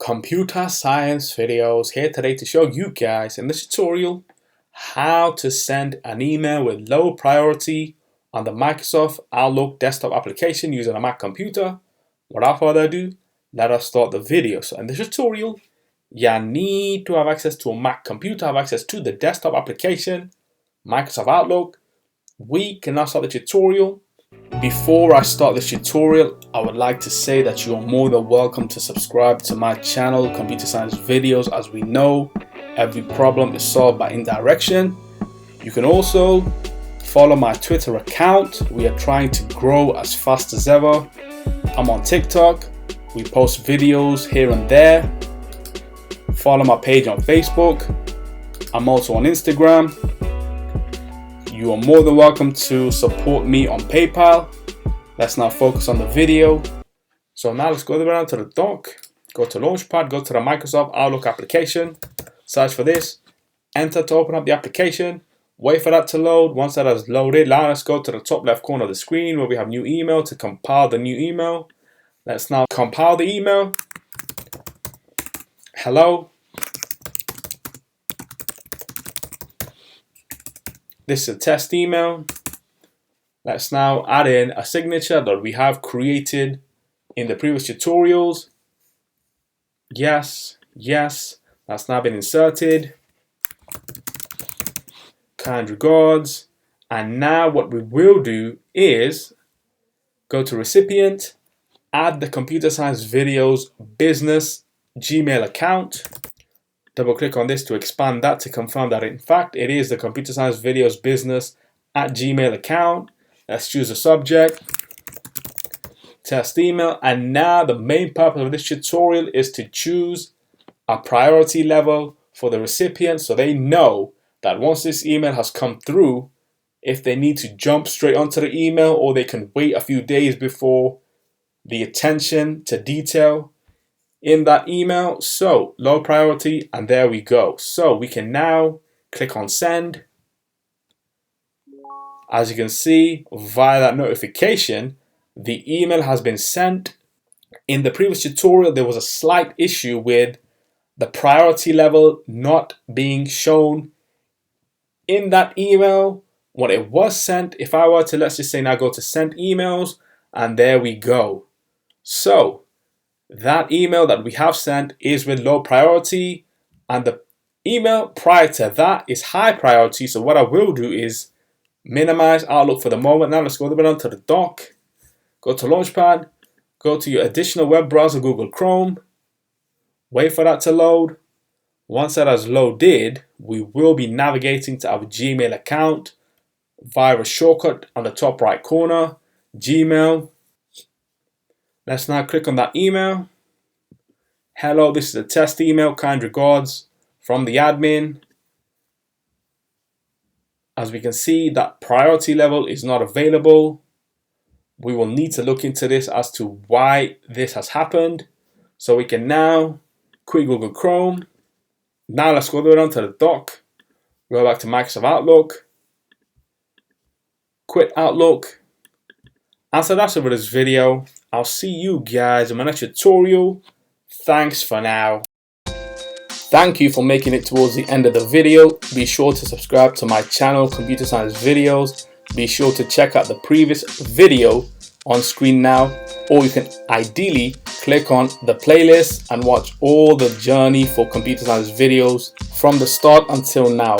Computer Science Videos here today to show you guys in this tutorial how to send an email with low priority on the Microsoft Outlook desktop application using a Mac computer. Without further ado, let us start the video. So in this tutorial, you need to have access to a Mac computer, have access to the desktop application, Microsoft Outlook. We can now start the tutorial. Before I start this tutorial, I would like to say that you are more than welcome to subscribe to my channel, Computer Science Videos. As we know, every problem is solved by indirection. You can also follow my Twitter account. We are trying to grow as fast as ever. I'm on TikTok. We post videos here and there. Follow my page on Facebook. I'm also on Instagram. You are more than welcome to support me on PayPal. Let's now focus on the video. So now let's go around to the dock, go to Launchpad, go to the Microsoft Outlook application, search for this, enter to open up the application, wait for that to load. Once that has loaded, now let's go to the top left corner of the screen where we have new email to compile the new email. Let's now compile the email. Hello. This is a test email. Let's now add in a signature that we have created in the previous tutorials. Yes, yes, that's now been inserted. Kind regards. And now what we will do is go to recipient, add the Computer Science Videos business Gmail account. Double click on this to expand that to confirm that in fact it is the Computer Science Videos business at Gmail account. Let's choose a subject, test email, and now the main purpose of this tutorial is to choose a priority level for the recipient so they know that once this email has come through, if they need to jump straight onto the email or they can wait a few days before the attention to detail in that email. So low priority, and there we go. So we can now click on send. As you can see via that notification, the email has been sent. In the previous tutorial, there was a slight issue with the priority level not being shown in that email when it was sent. If I were to, let's just say now go to send emails, and there we go. So that email that we have sent is with low priority, and the email prior to that is high priority. So what I will do is minimize Outlook for the moment. Now let's go down to the dock, go to Launchpad, go to your additional web browser, Google Chrome, wait for that to load. Once that has loaded, we will be navigating to our Gmail account via a shortcut on the top right corner, Gmail. Let's now click on that email. Hello, this is a test email, kind regards from the admin. As we can see, that priority level is not available. We will need to look into this as to why this has happened. So we can now quit Google Chrome. Now let's go down to the dock. Go back to Microsoft Outlook. Quit Outlook. And so that's it for this video. I'll see you guys in my next tutorial. Thanks for now. Thank you for making it towards the end of the video. Be sure to subscribe to my channel, Computer Science Videos. Be sure to check out the previous video on screen now, or you can ideally click on the playlist and watch all the journey for Computer Science Videos from the start until now.